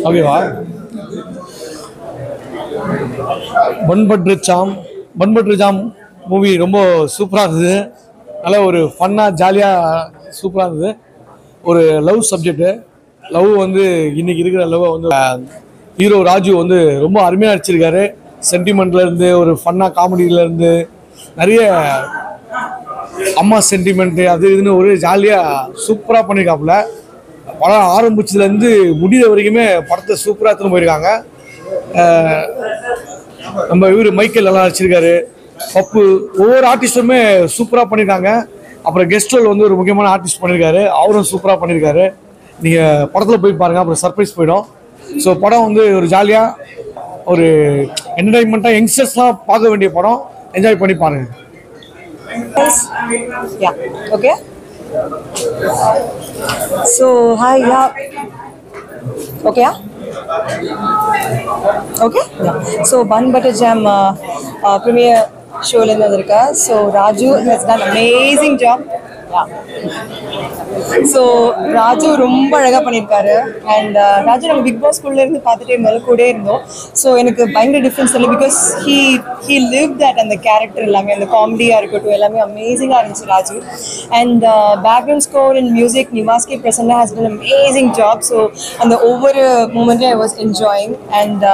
ஓகேவா? பன் Butter jam movie ரொம்ப சூப்பராக இருந்தது. நல்ல ஒரு ஃபன்னாக ஜாலியாக சூப்பராக இருந்தது. ஒரு லவ் சப்ஜெக்டு. லவ் வந்து இன்னைக்கு இருக்கிற லவ் வந்து ஹீரோ ராஜு வந்து ரொம்ப அருமையாக நடிச்சிருக்காரு. சென்டிமெண்ட்லேருந்து ஒரு ஃபன்னாக காமெடியிலேருந்து நிறைய அம்மா சென்டிமெண்ட்டு அது இதுன்னு ஒரு ஜாலியாக சூப்பராக பண்ணியிருக்காப்புல. படம் ஆரம்பிச்சதுலேருந்து முடிகிற வரைக்குமே படத்தை சூப்பராக எடுத்துன்னு போயிருக்காங்க. நம்ம இவர் மைக்கேல் நல்லா நடிச்சிருக்காரு. பப்பு ஒவ்வொரு ஆர்டிஸ்ட்டுமே சூப்பராக பண்ணியிருக்காங்க. அப்புறம் கெஸ்ட் ரோல் வந்து ஒரு முக்கியமான ஆர்டிஸ்ட் பண்ணியிருக்காரு, அவரும் சூப்பராக பண்ணியிருக்காரு. நீங்கள் படத்தில் போய் பாருங்கள், அப்புறம் சர்ப்ரைஸ் போயிடும். ஸோ படம் வந்து ஒரு ஜாலியாக ஒரு என்டர்டைன்மெண்ட்டாக யங்ஸ்டர்ஸ்லாம் பார்க்க வேண்டிய படம். என்ஜாய் பண்ணி பாருங்கள். Okay. So hi, yeah. Okay, yeah. Okay, yeah. So Bun Butter Jam premiere show la nadirka. So Raju has done amazing job. Yeah. So Raju ரொம்ப அழகா பண்ணிருக்காரு. And Raju நம்ம பிக் பாஸ் குள்ள இருந்து பார்த்துட்டே மேல கூடே இருந்தோம். ஸோ எனக்கு பயங்கர டிஃப்ரென்ஸ் இல்லை. பிகாஸ் he lived that அந்த கேரக்டர் எல்லாமே, அந்த காமெடியாக இருக்கட்டும் எல்லாமே அமேசிங்காக இருந்துச்சு Raju. And background score and music Nivas K Prasanna has done amazing job. So அந்த ஒவ்வொரு மூமெண்ட்டும் I was enjoying. And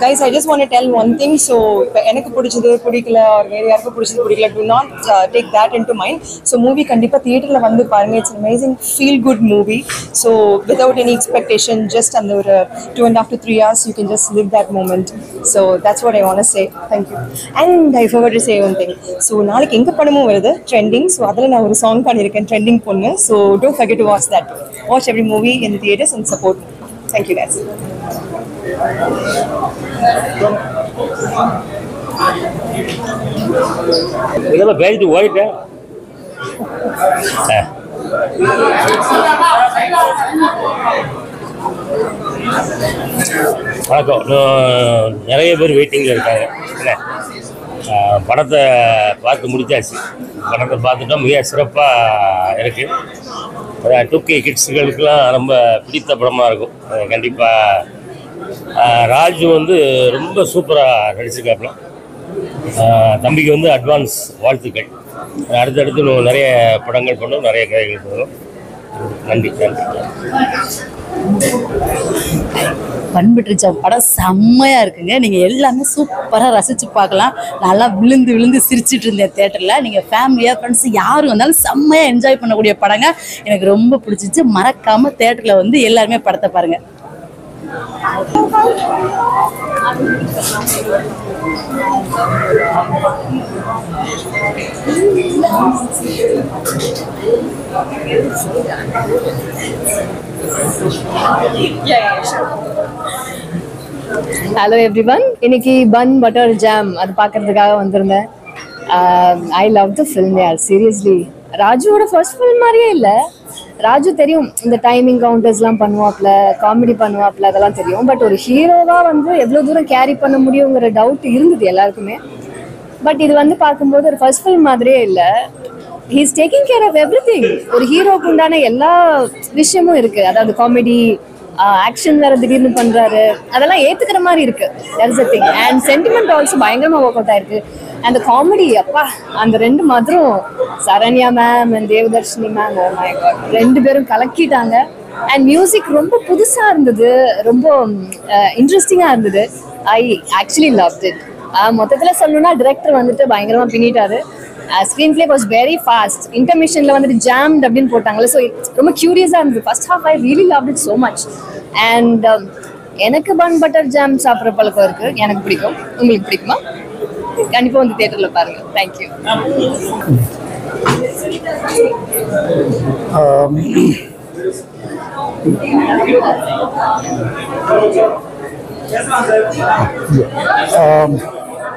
guys I just want to tell one thing. So இப்போ எனக்கு பிடிச்சது பிடிக்கல, ஒரு வேறு யாருக்கும் பிடிச்சது பிடிக்கல, to not take that into mind. So movie கண்டிப்பாக தியேட்டரில் வந்து பாருங்க. It's amazing feel good movie. So without any expectation, just under 2.5 to 3 hours you can just live that moment. So that's what I want to say. Thank you. And I forgot to say one thing. So நாளைக்கு எங்க படமும் வருது trending. So அதல நான் ஒரு song பண்ணிருக்கேன் trending பொண்ணு. So don't forget to watch that. Watch every movie in the theaters and support. Thank you guys. இதெல்லாம் பேஜ் ஒயிட் வணக்கம். நிறைய பேர் வெயிட்டிங்கில் இருக்காங்க. என்ன படத்தை பார்த்து முடிச்சாச்சு. படத்தை பார்த்துட்டோம், மிக சிறப்பாக இருக்குது. 2K கிட்ஸுகளுக்கெல்லாம் ரொம்ப பிடித்த படமாக இருக்கும். கண்டிப்பாக ராஜு வந்து ரொம்ப சூப்பராக நடிச்சிருக்காப்புல. தம்பிக்கு வந்து அட்வான்ஸ் வாழ்த்துக்கள். அடுத்தடுத்து நிறைய படங்கள் பண்ணும், நிறைய கதைகள் பண்ணும். நன்றி நன்றி. பன் பட்டர் ஜாம் படம் செம்மையாக இருக்குங்க. நீங்கள் எல்லாமே சூப்பராக ரசித்து பார்க்கலாம். நல்லா விழுந்து விழுந்து சிரிச்சிட்டு இருந்தேன் தேட்டரில். நீங்கள் ஃபேமிலியாக ஃப்ரெண்ட்ஸ் யாரும் வந்தாலும் செம்மையாக என்ஜாய் பண்ணக்கூடிய படங்க. எனக்கு ரொம்ப பிடிச்சிச்சு. மறக்காமல் தேட்டரில் வந்து எல்லாருமே படத்தை பாருங்கள். Hello everyone. இன்னைக்கு பன் பட்டர் ஜாம் அது பார்க்கறதுக்காக வந்திருந்தேன். ஐ லவ் த ஃபில்ம் யார். சீரியஸ்லி ராஜுவோட ஃபர்ஸ்ட் ஃபில்ம் மாதிரியே இல்லை. ராஜு தெரியும் இந்த டைமிங் கவுண்டர்ஸ்லாம் பண்ணுவாப்ல, காமெடி பண்ணுவாப்ல, அதெல்லாம் தெரியும். பட் ஒரு ஹீரோவாக வந்து எவ்வளோ தூரம் கேரி பண்ண முடியுங்கிற டவுட் இருந்தது எல்லாருக்குமே. பட் இது வந்து பார்க்கும்போது ஒரு ஃபர்ஸ்ட் ஃபில்ம் மாதிரியே இல்லை. He's taking care of everything. ஒரு ஹீரோக்கு உண்டான எல்லா விஷயமும் இருக்கு. அதாவது காமெடி, ஆக்ஷன் வேற திடீர்னு பண்றாரு, அதெல்லாம் ஏத்துக்கிற மாதிரி இருக்கு. That is the thing. And sentiment also பயங்கரமா ஒர்க் அவுட் ஆயிருக்கு. அந்த காமெடி அப்பா, அந்த ரெண்டு மாதிரும் Saranya ma'am and Devadarshini ma'am, oh my God, ரெண்டு பேரும் கலக்கிட்டாங்க. அண்ட் மியூசிக் ரொம்ப புதுசா இருந்தது, ரொம்ப இன்ட்ரெஸ்டிங்கா இருந்தது. I actually loved it. மொத்தத்தில் சொல்லணும்னா டிரெக்டர் வந்துட்டு பயங்கரமா பின்னிட்டாரு. Screenplay was very fast. இன்டர்மிஷன்ல வந்துட்டு ஜாம்ட் அப்படின்னு போட்டாங்கல்ல, ஸோ ரொம்ப கியூரியஸாக இருந்தது. First half I really loved it so much. And எனக்கு பன் பட்டர் ஜாம் சாப்பிட்ற பழக்கம் இருக்கு, எனக்கு பிடிக்கும். உங்களுக்கு பிடிக்குமா? கண்டிப்பாக வந்து தியேட்டரில் பாருங்க. தேங்க்யூ.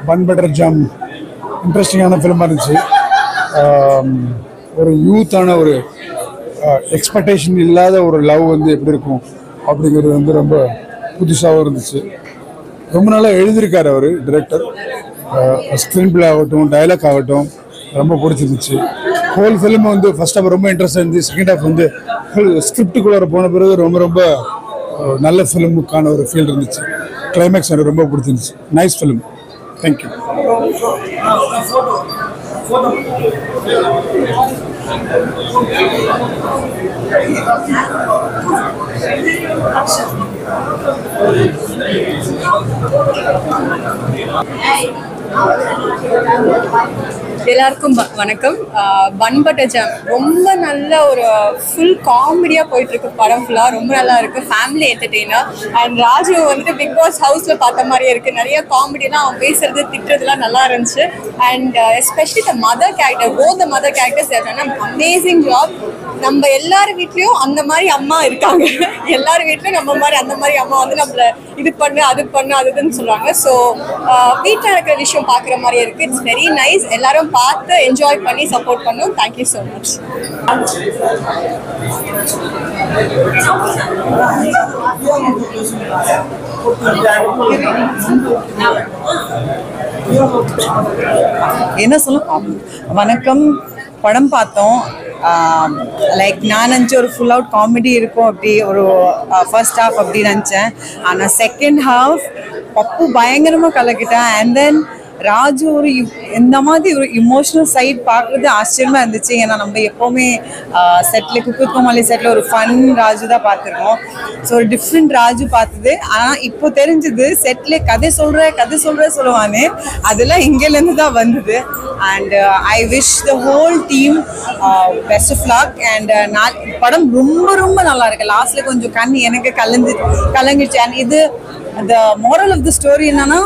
பன் பட்டர் ஜாம் இன்ட்ரெஸ்டிங்கான ஃபிலிமாக இருந்துச்சு. ஒரு யூத்தான ஒரு எக்ஸ்பெக்டேஷன் இல்லாத ஒரு லவ் வந்து எப்படி இருக்கும் அப்படிங்கிறது வந்து ரொம்ப புதுசாகவும் இருந்துச்சு. ரொம்ப நாளாக எழுதியிருக்காரு அவர் டிரெக்டர். ஸ்க்ரீன் பிளே ஆகட்டும், டைலாக் ஆகட்டும் ரொம்ப பிடிச்சிருந்துச்சு. ஹோல் ஃபிலிம் வந்து ஃபர்ஸ்ட் ஹாஃப் ரொம்ப இன்ட்ரெஸ்டாக இருந்துச்சு. செகண்ட் ஹாஃப் வந்து ஸ்கிரிப்டுக்குள்ளே போன பிறகு ரொம்ப ரொம்ப நல்ல ஃபிலிமுக்கான ஒரு ஃபீல் இருந்துச்சு. கிளைமேக்ஸ் எனக்கு ரொம்ப பிடிச்சிருந்துச்சு. Nice film. தேங்க்யூ. எல்லாருக்கும் வணக்கம். பன் பட்டர் ஜாம் ரொம்ப நல்ல ஒரு ஃபுல் காமெடியாக போயிட்டுருக்கு. படம் ஃபுல்லாக ரொம்ப நல்லா இருக்குது. Family entertainer. அண்ட் ராஜு வந்துட்டு பிக் பாஸ் ஹவுஸில் பார்த்த மாதிரியே இருக்குது. நிறைய காமெடிலாம் அவன் பேசுறது திட்டுறதுலாம் நல்லா இருந்துச்சு. And especially the mother character, both the mother characters amazing job. நம்ம எல்லார் வீட்லேயும் அந்த மாதிரி அம்மா இருக்காங்க. எல்லார் வீட்லையும் நம்ம மாதிரி அந்த மாதிரி அம்மா வந்து நம்மளை இது பண்ணு அது பண்ணு அதுன்னு சொல்லுவாங்க. ஸோ வீட்டில் இருக்கிற விஷயம் பார்க்குற மாதிரியே இருக்குது. It's very nice. எல்லாரும் பார்த்து என்ஜாய் பண்ணி சப்போர்ட் பண்ணும். Thank you so much. என்ன சொல்ல, வணக்கம். படம் பார்த்தோம். லைக் நான் நினச்சேன் ஒரு ஃபுல் அவுட் காமெடி இருக்கும், அப்படி ஒரு ஃபர்ஸ்ட் ஹாஃப் அப்படி நினச்சேன். ஆனால் செகண்ட் ஹாஃப் பப்பு பயங்கரமாக கலக்கிட்டேன். அண்ட் தென் ராஜு ஒரு இந்த மாதிரி ஒரு இமோஷனல் சைட் பார்க்குறது ஆச்சரியமாக இருந்துச்சு. ஏன்னா நம்ம எப்போவுமே செட்டில் குக்கு கோமாளி செட்டில் ஒரு ஃபன் ராஜு தான் பார்த்துருக்கோம். ஸோ ஒரு டிஃப்ரெண்ட் ராஜு பார்த்தது. ஆனால் இப்போ தெரிஞ்சது செட்டில் கதை சொல்லுவானே, அதெல்லாம் இங்கேருந்து தான் வந்தது. And I wish the whole team best of luck. And படம் ரொம்ப ரொம்ப நல்லா இருக்கு. லாஸ்ட்டில் கொஞ்சம் கண் எனக்கு கலங்கிடுச்சு. அண்ட் இது the moral of the story என்னன்னா,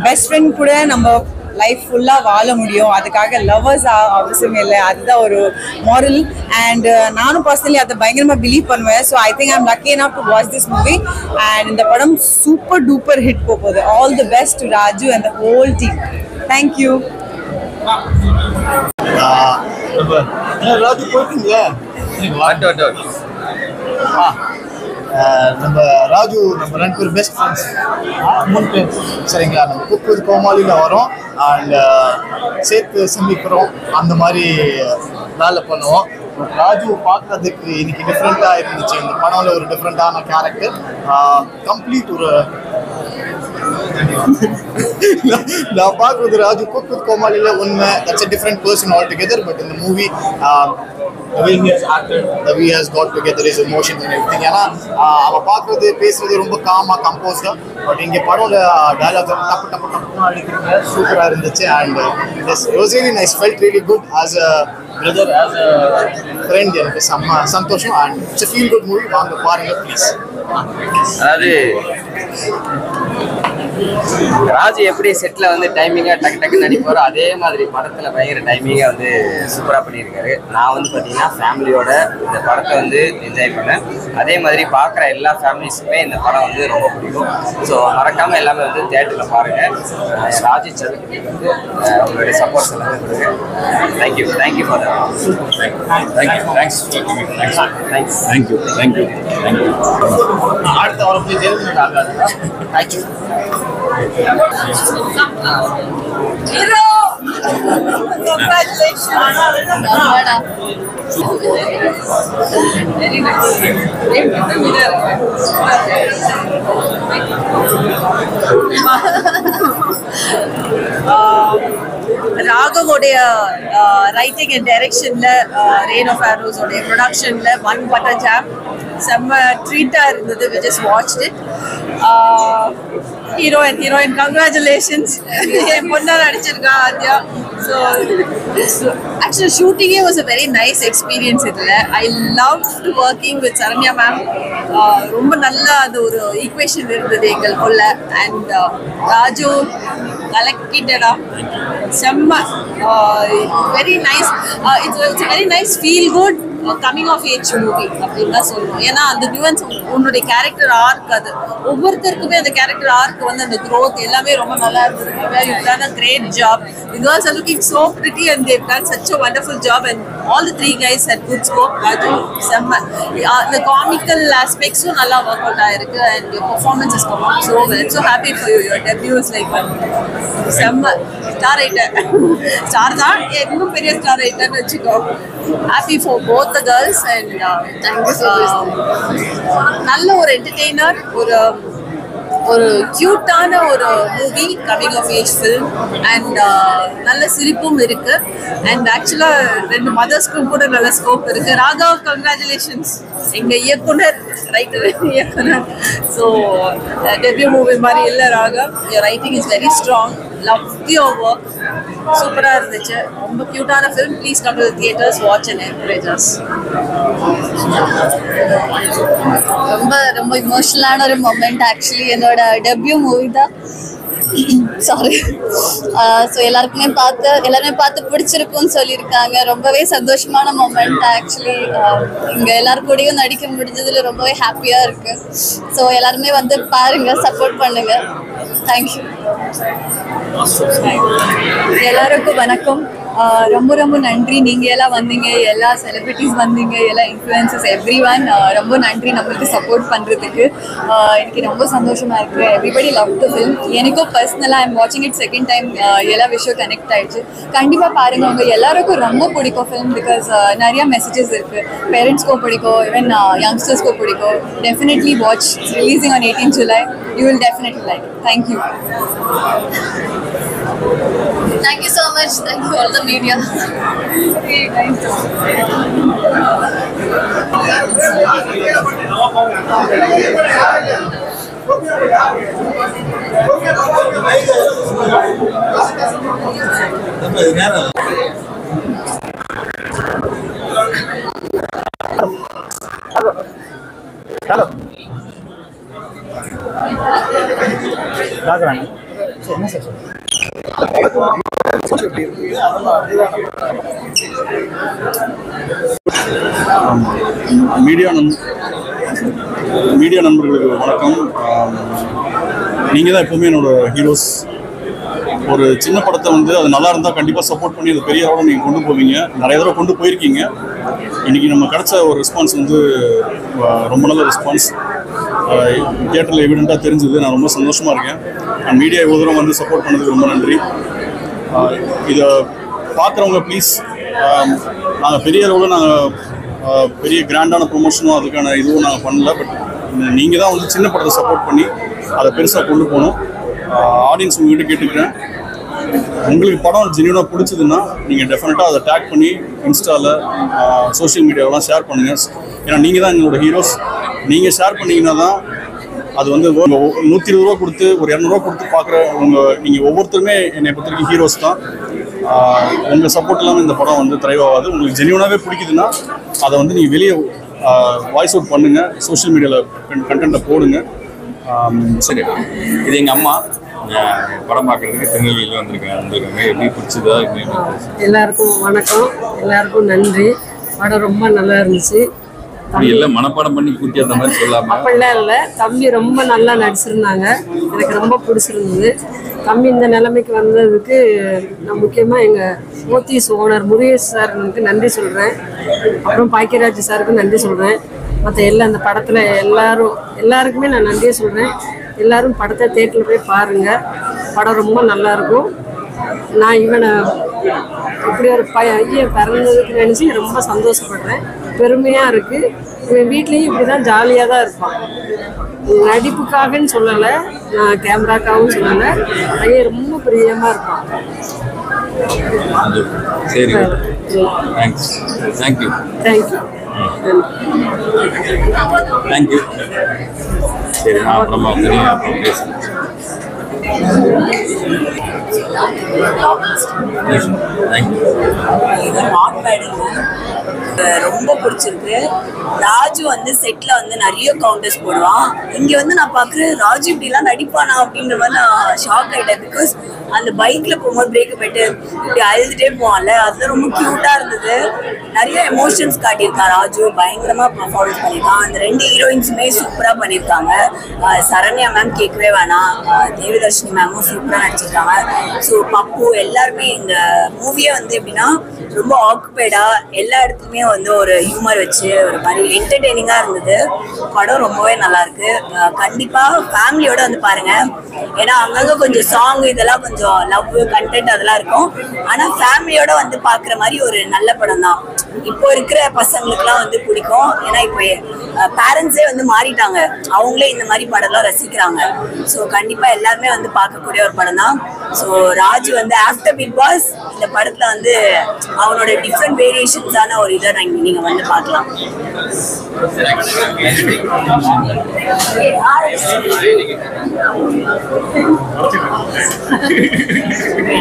பெஸ்ட் ஃப்ரெண்ட் கூட நம்ம லைஃப் ஃபுல்லாக வாழ முடியும், அதுக்காக லவ்வர்ஸ் அவசியமே இல்லை, அதுதான் ஒரு மாரல். அண்ட் நானும் பர்சனலி அதை பயங்கரமாக பிலீவ் பண்ணுவேன். So I think I'm lucky enough to watch this movie. And இந்த படம் சூப்பர் டூப்பர் ஹிட் போகுது. All the best to Raju and the whole team. Thank you. Raju போயிட்டீங்களா? நம்ம ராஜு நம்ம ரெண்டு பேர் பெஸ்ட் ஃப்ரெண்ட்ஸ் முன்ட்டு, சரிங்களா? நம்ம குக் வித் கோமாளியில் வரோம் அண்ட் சேர்த்து சந்திக்கிறோம், அந்த மாதிரி வேலை பண்ணுவோம். ராஜு பார்க்கறதுக்கு இன்னைக்கு டிஃப்ரெண்ட்டாக இருந்துச்சு. இந்த படம்ல ஒரு டிஃப்ரெண்ட்டான கேரக்டர், கம்ப்ளீட் ஒரு நான் பார்க்குறது ராஜு குக் வித் கோமாளியில் உண்மை, that's a different person altogether. But in the movie, the way he has acted, the way he has got together his emotions and everything. ஏன்னா அவன் பார்க்குறது பேசுறது ரொம்ப காமாக கம்போஸ்டாக. பட் இங்கே படம்ல டயலாக் டப்பு டப்பு டப்புன்னு அடிக்கிறீங்க, சூப்பராக இருந்துச்சு. And it was really nice, felt really good as a brother, as a friend. எனக்கு செம்ம சந்தோஷம். And it's a feel good movie. வாங்க பாருங்க ப்ளீஸ். அதாவது ராஜு எப்படி செட்டில் வந்து டைமிங்காக டக்கு டக்குன்னு நடிப்பாரோ, அதே மாதிரி படத்தில் பயங்கர டைமிங்காக வந்து சூப்பராக பண்ணியிருக்காரு. நான் வந்து பார்த்தீங்கன்னா ஃபேமிலியோட இந்த படத்தை வந்து என்ஜாய் பண்ணேன். அதே மாதிரி பார்க்குற எல்லா ஃபேமிலிஸுமே இந்த படம் வந்து ரொம்ப பிடிக்கும். ஸோ மறக்காமல் எல்லாமே வந்து தேட்டரில் பாருங்கள். ராஜு சதுர்த்தி வந்து உங்களுடைய சப்போர்ட்ஸ் எல்லாமே கொடுங்க. Thank you for thank you. அடுத்த வாரம் ஜெயலலிதா ஆகாது. தேங்க்யூ. ராகவோடைய ரைட்டிங் அண்ட் டைரக்ஷன்ல ரெயின் ஆஃப் ஆரோஸ் உடைய ப்ரொடக்ஷன்ல ஒன் பட்டர் ஜாம் செம்ம ட்ரீட்டா இருந்தது. we just watched it. Heroine congratulations, என் பொண்ணா நடிச்சிருக்கா ஆத்யா. ஸோ ஆக்சுவலி ஷூட்டிங்கே was a very nice experience. இதில் I love working with Saranya ma'am. ரொம்ப நல்ல அது ஒரு ஈக்குவேஷன் இருந்தது எங்களுக்குள்ள. அண்ட் ராஜு கலக்கிட்டடா செம்ம very nice. It's very nice feel good coming of age movie அப்படின்னு தான் சொல்லணும். ஏன்னா அந்த நியூவன்ஸ் உன்னுடைய கேரக்டர் ஆர்க், அது ஒவ்வொருத்தருக்குமே அந்த கேரக்டர் ஆர்க் வந்து அந்த க்ரோத் எல்லாமே ரொம்ப நல்லா இருந்தது. You've done a great job. The girls are looking so pretty and they've done such a wonderful job, and all the three guys had good scope. Raju semma, the comical aspects so nalla work out aayirukku, and your performance has come out so well. So happy for you. Your debut is like semma star writer. Star da innum periya star writer nu vechiko. Happy for both the girls, and thank you so much. நல்ல ஒரு entertainer, ஒரு கியூட்டான ஒரு movie, coming of age film. And நல்ல சிரிப்பும் இருக்கு. And ஆக்சுவலா 2 மதர்ஸ்க்கும் கூட நல்ல ஸ்கோப் இருக்கு. ராகவ் கங்க்ராச்சுலேஷன்ஸ், எங்க இயக்குனர், ரைட்டர் இயக்குனர். ஸோ டெபியூ மூவி மாதிரி இல்லை Raghav. Your writing is very strong. Love your work. சூப்பராக இருந்துச்சு. ரொம்ப கியூட்டான film. Please come to the theatres, watch and encourage us. ரொம்ப ரொம்ப இமோஷனலான ஒரு மொமெண்ட். ஆக்சுவலி என்னோட டெபியூ மூவி தான். சாரி. ஸோ எல்லாருமே பார்த்து பிடிச்சிருக்குன்னு சொல்லியிருக்காங்க. ரொம்பவே சந்தோஷமான மொமெண்ட். ஆக்சுவலி இங்கே எல்லாரும் கூடயும் நடிக்க முடிஞ்சதுல ரொம்பவே ஹாப்பியாக இருக்கு. ஸோ எல்லாருமே வந்து பாருங்க, சப்போர்ட் பண்ணுங்க. தேங்க்யூ. எல்லாருக்கும் வணக்கம். ரொம்ப ரொம்ப நன்றி. நீங்கள் எல்லாம் வந்தீங்க, எல்லா செலிபிரிட்டிஸ் வந்தீங்க, எல்லா இன்ஃப்ளூயன்சஸ், எவ்ரி ஒன். ரொம்ப நன்றி நம்மளுக்கு சப்போர்ட் பண்ணுறதுக்கு. எனக்கு ரொம்ப சந்தோஷமாக இருக்குது. Everybody love the film. எனக்கும் பர்சனலாக ஐம் வாட்சிங் இட் செகண்ட் டைம். எல்லா விஷயம் கனெக்ட் ஆகிடுச்சு. கண்டிப்பாக பாருங்கள். உங்கள் எல்லாருக்கும் ரொம்ப பிடிக்கும் ஃபில்ம். பிகாஸ் நிறையா மெசேஜஸ் இருக்குது. பேரண்ட்ஸ்க்கும் பிடிக்கும், ஈவன் யங்ஸ்டர்ஸ்க்கும் பிடிக்கும். Definitely watch. Releasing on 18 July. You will definitely like it. Thank you. Thank you so much. Thank you all the media. Okay, thank you. Hello. Media நண்பர்களுக்கு வணக்கம். நீங்கள் தான் எப்போவுமே என்னோட ஹீரோஸ். ஒரு சின்ன படத்தை வந்து அது நல்லா இருந்தால் கண்டிப்பாக சப்போர்ட் பண்ணி அது பெரிய அளவில் நீங்கள் கொண்டு போவீங்க. நிறைய தடவை கொண்டு போயிருக்கீங்க. இன்றைக்கி நம்ம கிடைச்ச ஒரு ரெஸ்பான்ஸ் வந்து ரொம்ப நல்ல ரெஸ்பான்ஸ். தியேட்டரில் எவிடெண்ட்டாக தெரிஞ்சுது. நான் ரொம்ப சந்தோஷமாக இருக்கேன். மீடியா இவ்வளோ தூரம் வந்து சப்போர்ட் பண்ணதுக்கு ரொம்ப நன்றி. இதை பார்க்குறவங்க ப்ளீஸ், நாங்கள் பெரிய அளவில் நாங்கள் பெரிய கிராண்டான ப்ரொமோஷனும் அதுக்கான இதுவும் நாங்கள் பண்ணல. பட் நீங்கள் தான் வந்து சின்ன படத்தை சப்போர்ட் பண்ணி அதை பெருசாக கொண்டு போகணும். ஆடியன்ஸ் உங்கள்கிட்ட கேட்டுக்கிறேன், உங்களுக்கு படம் ஜென்யூனாக பிடிச்சதுன்னா நீங்கள் டெஃபினட்டாக அதை டேக் பண்ணி இன்ஸ்டாவில் சோஷியல் மீடியாவெலாம் ஷேர் பண்ணுங்கள். ஏன்னா நீங்கள் தான் எங்களோட ஹீரோஸ். நீங்கள் ஷேர் பண்ணிங்கன்னா தான் அது வந்து 120 ரூபா கொடுத்து ஒரு 200 கொடுத்து பார்க்குற நீங்கள் ஒவ்வொருத்தருமே என்னை பொறுத்த வரைக்கும் ஹீரோஸ் தான். உங்கள் சப்போர்ட் இல்லாமல் இந்த படம் வந்து திரைவாகாது. உங்களுக்கு ஜென்யூனாகவே பிடிக்குதுன்னா அதை வந்து நீங்கள் வெளியே வாய்ஸ் அவுட் பண்ணுங்கள், சோஷியல் மீடியாவில் கண்டென்ட்டை போடுங்க. சரி, இது எங்கள் அம்மா படம் பார்க்குறதுக்கு திருநெல்வேலியில் வந்திருக்காங்க. எப்படி பிடிச்சதா? எல்லாருக்கும் வணக்கம், எல்லாருக்கும் நன்றி. படம் ரொம்ப நல்லா இருந்துச்சு. எல்லாம் மனப்பாடம் பண்ணி கூட்டி அந்த மாதிரி சொல்லாம அப்படிலாம் இல்லை. தம்பி ரொம்ப நல்லா நடிச்சிருந்தாங்க. எனக்கு ரொம்ப பிடிச்சிருந்தது. தம்பி இந்த நிலைமைக்கு வந்ததுக்கு நான் முக்கியமாக எங்கள் மோத்திஸ் ஓனர் முருகேஷ் சாருக்கு நன்றி சொல்கிறேன். அப்புறம் பாக்கியராஜ் சாருக்கு நன்றி சொல்கிறேன். மற்ற அந்த படத்தில் எல்லாருக்குமே நான் நன்றியை சொல்கிறேன். எல்லோரும் படத்தை தேட்டரில் போய் பாருங்கள். படம் ரொம்ப நல்லாயிருக்கும். நான் இவனை இப்படி ஒரு பையன் பிறந்ததுக்கு நினச்சி ரொம்ப சந்தோஷப்படுறேன். பெருமையாக இருக்குது. இவன் வீட்லேயும் இப்படி தான் ஜாலியாக தான் இருப்பான். நடிப்புக்காகன்னு சொல்லலை, நான் கேமராக்காகவும் சொல்லலை. பையன் ரொம்ப பிரியமாக இருப்பான். சரி, தேங்க்ஸ். Thank you thank you thank you. சரி, நான் அப்புறமா அப்புறம் பேசுகிறேன். ரொம்ப பிடிச்சிருக்கு. ராஜு வந்து செட்ல வந்து நிறைய கவுண்டர்ஸ் போடுவான். இங்க வந்து நான் பாக்குறேன் ராஜு இப்படிலாம் நடிப்பானா அப்படின்ற மாதிரி நான் ஷாக் ஆயிட்டேன். பிகாஸ் அந்த பைக்ல போகும்போது பிரேக் போயிட்டு இப்படி அழுதுட்டே போவான்ல, அது ரொம்ப கியூட்டா இருந்தது. நிறைய எமோஷன்ஸ் காட்டியிருக்கான் ராஜு. பயங்கரமா பர்ஃபார்மன்ஸ் பண்ணியிருக்கான். அந்த 2 ஹீரோயின்ஸுமே சூப்பரா பண்ணியிருக்காங்க. சரண்யா மேம் கேட்கவே வேணாம், தேவதர்ஷினி மேமும் சூப்பரா நடிச்சிருக்காங்க. ஸோ பப்பு எல்லாருமே இந்த மூவியே வந்து எப்படின்னா ரொம்ப ஆக்குபைடா எல்லா இடத்துலையுமே வந்து ஒரு ஹியூமர் வச்சு ஒரு மாதிரி என்டர்டெய்னிங்கா இருந்தது. படம் ரொம்பவே நல்லா இருக்கு. கண்டிப்பா ஃபேமிலியோட வந்து பாருங்க. ஏன்னா அங்கங்க கொஞ்சம் சாங் இதெல்லாம் கொஞ்சம் லவ் கண்டென்ட் அதெல்லாம் இருக்கும். ஆனா ஃபேமிலியோட வந்து பாக்குற மாதிரி ஒரு நல்ல படம் தான். இப்போ இருக்கிற பசங்களுக்குலாம் வந்து பிடிக்கும். ஏன்னா இப்போ பேரண்ட்ஸே வந்து மாறிட்டாங்க, அவங்களே இந்த மாதிரி படம்லாம் ரசிக்கிறாங்க. ஸோ கண்டிப்பா எல்லாருமே வந்து பார்க்கக்கூடிய ஒரு படம் தான். ஸோ ராஜு வந்து ஆஃப்டர் பிக் பாஸ் இந்த படத்துல வந்து அவனோட டிஃப்ரெண்ட் வேரியேஷன்ஸான ஒரு இதை நீங்க வந்து பார்க்கலாம்.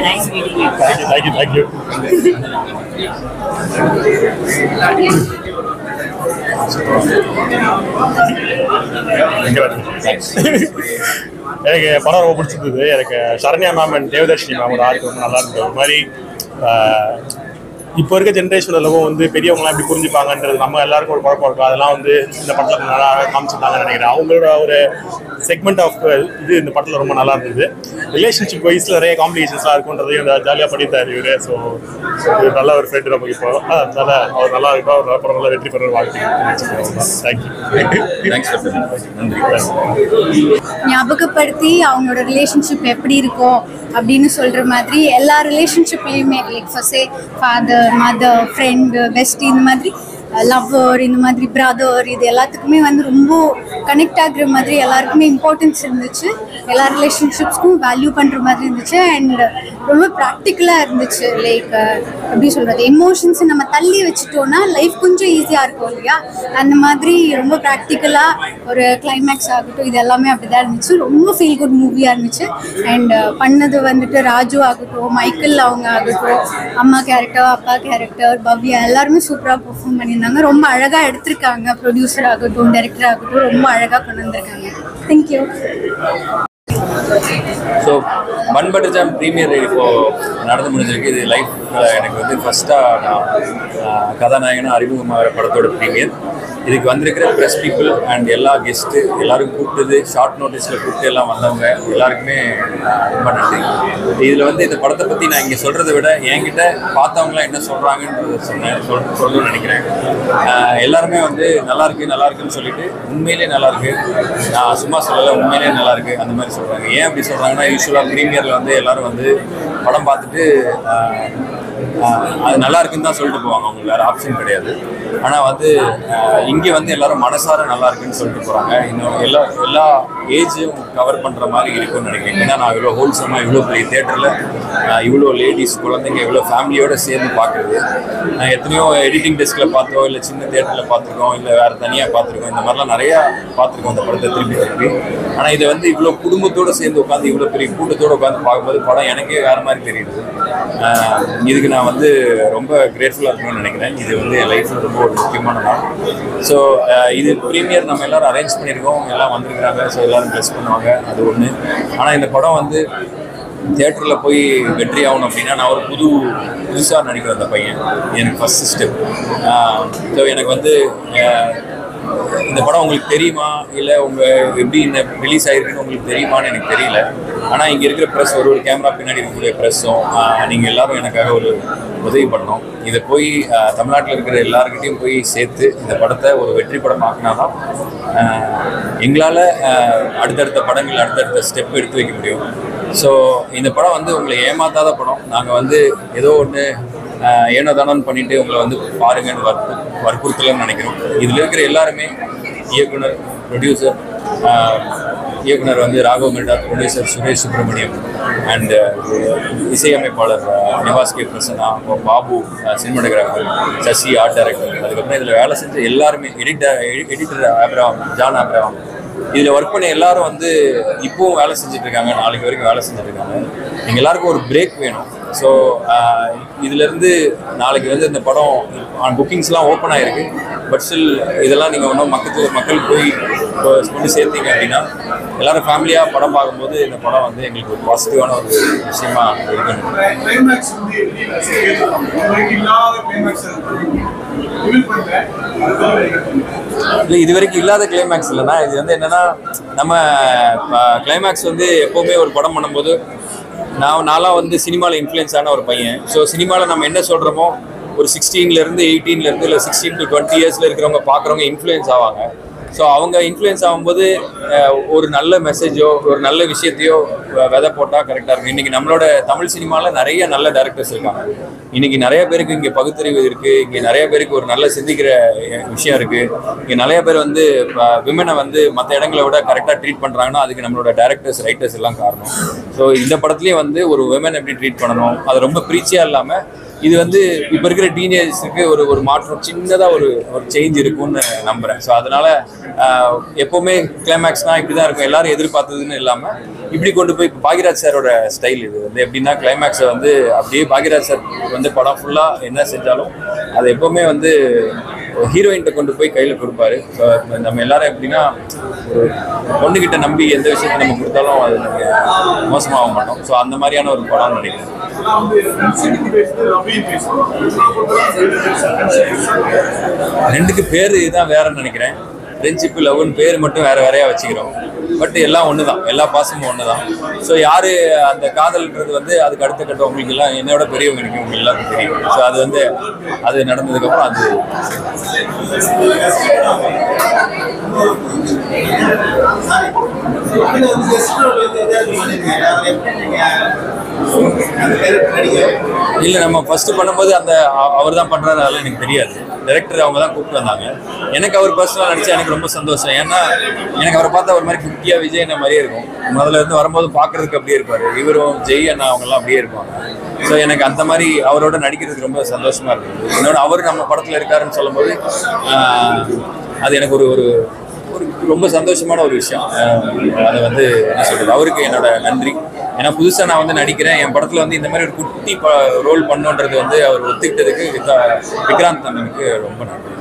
Nice meeting you. Thank you. எனக்கு படம் ரொம்ப பிடிச்சிருந்தது. எனக்கு சரண்யா மேம் அண்ட் தேவதர்ஷினி மேமோட ஆர்ட் ரொம்ப நல்லா இருந்தது. ஒரு மாதிரி இப்போ இருக்க ஜென்ரேஷனில் வந்து பெரியவங்களாம் எப்படி புரிஞ்சுப்பாங்கன்றது நம்ம எல்லாருக்கும் ஒரு குழப்பம் இருக்கும். அதெல்லாம் வந்து இந்த படத்தில் நல்லா காமிச்சிருந்தாங்கன்னு நினைக்கிறேன். அவங்களோட ஒரு செக்மெண்ட் ஆஃப் இது இந்த படத்தில் ரொம்ப நல்லா இருந்தது. ரிலேஷன்ஷிப் வைஸில் நிறைய காம்ப்ளிகேஷன்ஸ்லாம் இருக்குன்றதையும் ஜாலியாக பண்ணியிருந்தார் இவர். ஸோ இது நல்ல ஒரு ஃப்ரெண்டு நமக்கு இப்போ. அதனால அவர் நல்லா இருக்கும். அவர் படம் நல்லா வெற்றி பெற வாழ்க்கை. ஞாபகப்படுத்தி அவங்களோட ரிலேஷன்ஷிப் எப்படி இருக்கும் அப்படின்னு சொல்கிற மாதிரி எல்லா ரிலேஷன்ஷிப்லேயுமே like first father, mother, friend, bestie, இந்த மாதிரி லவ்வர், இந்த மாதிரி பிரதர், இது எல்லாத்துக்குமே வந்து ரொம்ப கனெக்ட் ஆகுற மாதிரி எல்லாருக்குமே இம்பார்ட்டன்ஸ் இருந்துச்சு. எல்லா ரிலேஷன்ஷிப்ஸ்க்கும் வேல்யூ பண்ணுற மாதிரி இருந்துச்சு. அண்ட் ரொம்ப ப்ராக்டிக்கலாக இருந்துச்சு. லைக் எப்படி சொல்கிறது, எமோஷன்ஸ் நம்ம தள்ளி வச்சுட்டோன்னா லைஃப் கொஞ்சம் ஈஸியாக இருக்கும் இல்லையா, அந்த மாதிரி ரொம்ப ப்ராக்டிக்கலாக ஒரு கிளைமேக்ஸ் ஆகட்டும், இது எல்லாமே அப்படி தான் இருந்துச்சு. ரொம்ப ஃபீல் குட் மூவியாக இருந்துச்சு. அண்ட் பண்ணது வந்துட்டு ராஜு ஆகட்டும், மைக்கேல் அவங்க ஆகட்டும், அம்மா கேரக்டர், அப்பா கேரக்டர், பவ்யா, எல்லாருமே சூப்பராக பெர்ஃபார்ம் பண்ணியிருந்தாங்க. ரொம்ப அழகாக எடுத்திருக்காங்க. ப்ரொடியூசர் ஆகட்டும், டைரக்டர் ஆகட்டும், ரொம்ப அழகாக கொண்டு வந்திருக்காங்க. Thank you. So Bun Butter Jam premiere இப்போது நடந்து முடிஞ்சிருக்கு. இது லைஃப்பில் எனக்கு வந்து ஃபஸ்ட்டாக நான் கதாநாயகனாக அறிமுகமாகிற படத்தோட ப்ரீமியர். இதுக்கு வந்திருக்கிற ப்ரெஸ் பீப்புள் அண்ட் எல்லா கெஸ்ட்டு எல்லாரும் கூப்பிட்டது, ஷார்ட் நோட்டீஸில் கூப்பிட்டு எல்லாம் வந்தவங்க எல்லாருக்குமே ரொம்ப நன்றி. இதில் வந்து இந்த படத்தை பற்றி நான் இங்கே சொல்கிறத விட என்கிட்ட பார்த்தவங்களாம் என்ன சொல்கிறாங்கன்றத சொல்லணும்னு நினைக்கிறேன். எல்லாருமே வந்து நல்லாயிருக்குன்னு சொல்லிட்டு உண்மையிலே நல்லாயிருக்கு, நான் சும்மா சொல்லலை, உண்மையிலே நல்லாயிருக்கு அந்த மாதிரி சொல்கிறாங்க. ஏன் அப்படி சொல்கிறாங்கன்னா, யூஸ்வலாக ப்ரீமியரில் வந்து எல்லோரும் வந்து படம் பார்த்துட்டு அது நல்லா இருக்குன்னு தான் சொல்லிட்டு போவாங்க, அவங்களுக்கு வேறு ஆப்ஷன் கிடையாது. ஆனால் வந்து இங்கே வந்து எல்லாரும் மனசார நல்லா இருக்குன்னு சொல்லிட்டு போகிறாங்க. இன்னும் எல்லா ஏஜும் கவர் பண்ணுற மாதிரி இருக்கும்னு நினைக்கிறேன். ஏன்னா நான் இவ்வளோ ஹோல்சமாக இவ்வளோ பெரிய தேட்டரில் இவ்வளோ லேடிஸ், குழந்தைங்க, இவ்வளோ ஃபேமிலியோடு சேர்ந்து பார்க்குறது. எத்தனையோ எடிட்டிங் டெஸ்கில் பார்த்தோம், இல்லை சின்ன தேட்டரில் பார்த்துருக்கோம், இல்லை வேறு தனியாக பார்த்துருக்கோம். இந்த மாதிரிலாம் நிறையா பார்த்துருக்கோம் அந்த படத்தை திருப்பி. ஆனால் இதை வந்து இவ்வளோ குடும்பத்தோடு சேர்ந்து உட்காந்து இவ்வளோ பெரிய கூட்டத்தோடு உட்காந்து பார்க்கும்போது படம் எனக்கே வேறு மாதிரி தெரியுது. இதுக்கு நான் வந்து ரொம்ப கிரேட்ஃபுல்லாக இருக்கணும்னு நினைக்கிறேன். இது வந்து என் லைஃப்பில் ரொம்ப ஒரு முக்கியமான நாள். ஸோ இது ப்ரீமியர் நம்ம எல்லோரும் அரேஞ்ச் பண்ணியிருக்கோம், எல்லாம் வந்திருக்கிறாங்க. ஸோ எல்லோரும் ப்ளஸ் பண்ணுவாங்க, அது ஒன்று. ஆனால் இந்த படம் வந்து தியேட்டரில் போய் வெற்றி ஆகணும் அப்படின்னா நான் ஒரு புதுசாக நடிக்கிறேன். அந்த பையன் எனக்கு ஃபஸ்ட்டு ஸ்டெப். ஸோ எனக்கு வந்து இந்த படம் உங்களுக்கு தெரியுமா, இல்லை எப்படி இந்த ரிலீஸ் ஆகிருக்குன்னு உங்களுக்கு தெரியுமான்னு எனக்கு தெரியல. ஆனால் இங்கே இருக்கிற ப்ரெஸ், ஒரு கேமரா பின்னாடி இருக்கக்கூடிய ப்ரெஸ்ஸும் நீங்கள் எல்லோரும் எனக்காக ஒரு உதவி பண்ணோம். இதை போய் தமிழ்நாட்டில் இருக்கிற எல்லாருக்கிட்டையும் போய் சேர்த்து இந்த படத்தை ஒரு வெற்றி படம் ஆக்கினா தான் எங்களால் அடுத்தடுத்த படங்கள் அடுத்தடுத்த ஸ்டெப் எடுத்து வைக்க முடியும். ஸோ இந்த படம் வந்து உங்களை ஏமாத்தாத படம். நாங்கள் வந்து ஏதோ ஒன்று ஏனோ தானோன்னு பண்ணிட்டு உங்களை வந்து பாருங்கன்னு வற்புறுத்தலன்னு நினைக்கிறோம். இதில் இருக்கிற எல்லாருமே இயக்குனர், ப்ரொடியூசர், இயக்குனர் வந்து ராகவ் மெர்டா, ப்ரொடியூசர் சுரேஷ் சுப்ரமணியம் அண்ட் இசையமைப்பாளர் Nivas K Prasanna, Babu cinematographer, Sasi art director, அதுக்கப்புறம் இதில் வேலை செஞ்ச எல்லாருமே எடிட்டர் ஆப்ரஹாம், ஜான் ஆப்ரஹாம், இதில் ஒர்க் பண்ண எல்லாரும் வந்து இப்போவும் வேலை செஞ்சுட்டு இருக்காங்க, நாளைக்கு வரைக்கும் வேலை செஞ்சுட்டு இருக்காங்க. எங்கள் எல்லாருக்கும் ஒரு பிரேக் வேணும். ஸோ இதிலேருந்து நாளைக்கு வந்து இந்த படம் புக்கிங்ஸ்லாம் ஓப்பன் ஆகிருக்கு. பட் ஸ்டில் இதெல்லாம் நீங்கள் ஒன்றும் மக்கள் போய் கொண்டு சேர்த்தீங்க அப்படின்னா எல்லாரும் ஃபேமிலியாக படம் பார்க்கும்போது இந்த படம் வந்து எங்களுக்கு ஒரு பாசிட்டிவான ஒரு விஷயமா இருக்கணும். இல்லை, இது வரைக்கும் இல்லாத கிளைமேக்ஸ் இல்லைன்னா இது வந்து என்னன்னா, நம்ம கிளைமேக்ஸ் வந்து எப்போவுமே ஒரு படம் பண்ணும்போது நான்லாம் வந்து சினிமாவில் இன்ஃப்ளூயன்ஸ் ஆன ஒரு பையன். ஸோ சினிமாவில் நம்ம என்ன சொல்கிறோமோ ஒரு 16 to 18 இல்லை 16 to 20 இயர்ஸில் இருக்கிறவங்க பார்க்குறவங்க இன்ஃப்ளூயன்ஸ் ஆவாங்க. ஸோ அவங்க இன்ஃப்ளூயன்ஸ் ஆகும்போது ஒரு நல்ல மெசேஜோ ஒரு நல்ல விஷயத்தையோ விதை போட்டால் கரெக்டாக இருக்கும். இன்றைக்கி நம்மளோட தமிழ் சினிமாவில் நிறைய நல்ல டைரக்டர்ஸ் இருக்காங்க. இன்றைக்கி நிறைய பேருக்கு இங்கே பகுத்தறிவு இருக்குது, இங்கே நிறைய பேருக்கு ஒரு நல்ல சிந்திக்கிற விஷயம் இருக்குது. இங்கே நிறைய பேர் வந்து விமனை வந்து மற்ற இடங்களை விட கரெக்டாக ட்ரீட் பண்ணுறாங்கன்னா அதுக்கு நம்மளோட டைரக்டர்ஸ், ரைட்டர்ஸ் எல்லாம் காரணம். ஸோ இந்த படத்துலேயே வந்து ஒரு விமன் எப்படி ட்ரீட் பண்ணணும், அது ரொம்ப ப்ரீச்சியாக இல்லாமல் இது வந்து இப்போ இருக்கிற டீனேஜர்ஸுக்கு ஒரு மாற்றம், சின்னதாக ஒரு சேஞ்ச் இருக்கும்னு நம்புகிறேன். ஸோ அதனால் எப்போவுமே கிளைமேக்ஸ்னால் இப்படி தான் இருக்கும், எல்லாரும் எதிர்பார்த்ததுன்னு இல்லாமல் இப்படி கொண்டு போய் இப்போ பாக்யராஜ் சாரோட ஸ்டைல் இது வந்து எப்படின்னா கிளைமேக்ஸை வந்து அப்படியே பாக்யராஜ் சார் வந்து படம் ஃபுல்லாக என்ன செஞ்சாலும் அது எப்போவுமே வந்து ஹீரோயின்கிட்ட கொண்டு போய் கையில் கொடுப்பாரு. ஸோ நம்ம எல்லாரும் எப்படின்னா ஒரு பொண்ணுக்கிட்ட நம்பி எந்த விஷயத்தை நம்ம கொடுத்தாலும் அது நம்ம மோசமாக மாட்டோம். ஸோ அந்த மாதிரியான ஒரு படம் நினைக்கிறேன். ரெண்டுக்கு பேர் இதுதான் வேறன்னு நினைக்கிறேன். ஃப்ரெண்ட்ஷிப்பு, லவ்னு பேர் மட்டும் வேறையாக வச்சுக்கிறோம். பட் எல்லாம் ஒன்று தான், எல்லா பாசமும் ஒன்று தான். ஸோ யார் அந்த காதல்ன்றது வந்து அதுக்கு அடுத்த கட்டம் உங்களுக்கு எல்லாம் என்னோட பெரியவங்க எனக்கு உங்களுக்கு எல்லாருக்கும் தெரியும். ஸோ அது வந்து அது நடந்ததுக்கப்புறம் அது இல்லை, நம்ம ஃபஸ்ட்டு பண்ணும்போது அந்த அவர் தான் பண்ணுறாரு, அதெல்லாம் எனக்கு தெரியாது. டைரக்டர் அவங்க தான் கூப்பிட்டு வந்தாங்க. எனக்கு அவர் பர்சனலாக நடிச்சா எனக்கு ரொம்ப சந்தோஷம். ஏன்னா எனக்கு அவரை பார்த்தா ஒரு மாதிரி குட்டியாக விஜய் என்ன மாதிரியே இருக்கும். முதல்ல இருந்து வரும்போது பார்க்குறதுக்கு அப்படியே இருப்பார். இவரும் ஜெய் அண்ணா அவங்கெல்லாம் அப்படியே இருப்பாங்க. ஸோ எனக்கு அந்த மாதிரி அவரோட நடிக்கிறதுக்கு ரொம்ப சந்தோஷமாக இருக்குது. இன்னொன்று அவர் நம்ம படத்தில் இருக்காருன்னு சொல்லும்போது அது எனக்கு ஒரு ரொம்ப சந்தோஷமான ஒரு விஷயம். அதை வந்து என்ன சொல்கிறது, அவருக்கு என்னோட நன்றி. ஏன்னா புதுசாக நான் வந்து நடிக்கிறேன், என் படத்தில் வந்து இந்த மாதிரி ஒரு குட்டி ரோல் பண்ணுன்றது வந்து அவர் ஒத்துக்கிட்டதுக்கு விக்ராந்த் அண்ணனுக்கு ரொம்ப நன்றி.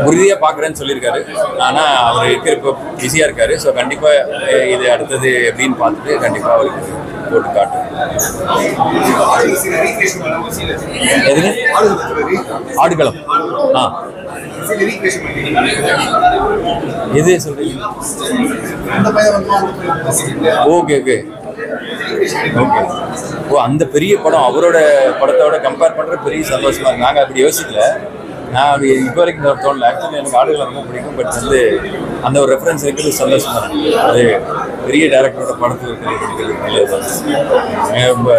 உறுதியாக பார்க்குறேன்னு சொல்லியிருக்காரு. ஆனால் அவர் இப்போ பிஸியாக இருக்காரு. ஸோ கண்டிப்பாக இது அடுத்தது எப்படின்னு பார்த்துட்டு கண்டிப்பாக அவருக்கு போட்டு காட்டும். எதுங்க? ஆடுகளம். எது சொல்றீங்க? Okay okay okay. ஓ, அந்த பெரிய படம் அவரோட படத்தோட கம்பேர் பண்ணுற பெரிய சந்தோஷமா இருக்கு. நாங்கள் அப்படி யோசிக்கல. நான் அது இப்போ வரைக்கும் தோணல. ஆக்சுவலி எனக்கு ஆடுகள் ரொம்ப பிடிக்கும். பட் வந்து அந்த ஒரு ரெஃபரன்ஸ் இருக்கிறது சந்தோஷமா இருக்கு. அது பெரிய டேரக்டரோட படத்தில் இருக்கிறது ரொம்ப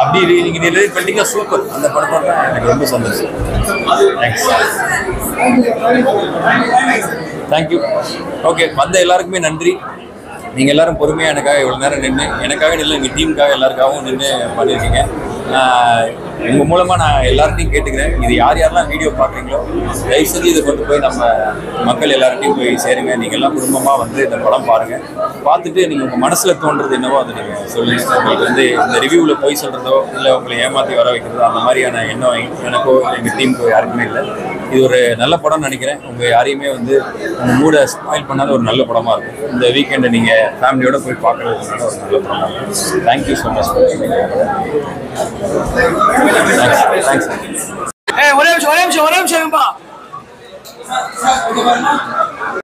அப்படி நீங்கள் ரிலேட் பண்ணிட்டீங்க. சூப்பர். அந்த படத்தோட எனக்கு ரொம்ப சந்தோஷம். தேங்க்ஸ். தேங்க்யூ. ஓகே, வந்த எல்லாருக்குமே நன்றி. நீங்கள் எல்லோரும் பொறுமையாக எனக்காக இவ்வளோ நேரம் நின்று, எனக்காக இல்லை எங்கள் டீமுக்காக எல்லாருக்காகவும் நின்று பண்ணியிருக்கீங்க. உங்கள் மூலமாக நான் எல்லார்ட்டையும் கேட்டுக்கிறேன், இது யாரெல்லாம் வீடியோ பார்க்குறீங்களோ தயவு செஞ்சு இதை கொண்டு போய் நம்ம மக்கள் எல்லார்ட்டையும் போய் சேருங்க. நீங்கள் எல்லாம் குடும்பமாக வந்து இந்த படம் பாருங்கள். பார்த்துட்டு நீங்கள் உங்கள் மனசில் தோன்றது என்னவோ அதை நீங்கள் சொல்லுங்கள். உங்களுக்கு வந்து இந்த ரிவ்யூவில் போய் சொல்கிறதோ இல்லை உங்களை ஏமாற்றி வர வைக்கிறதோ அந்த மாதிரியான எண்ணம் எனக்கோ எங்கள் டீமுக்கோ யாருக்குமே இல்லை. இது ஒரு நல்ல படம்னு நினைக்கிறேன். உங்கள் யாரையுமே வந்து உங்கள் மூடை ஸ்பாயில் பண்ணாத ஒரு நல்ல படமாக இருக்கும். இந்த வீக்கெண்டை நீங்கள் ஃபேமிலியோடு போய் பார்க்குறதுனால ஒரு நல்ல படமாக இருக்கும். Thank you so much. ஒரே நிமிஷம்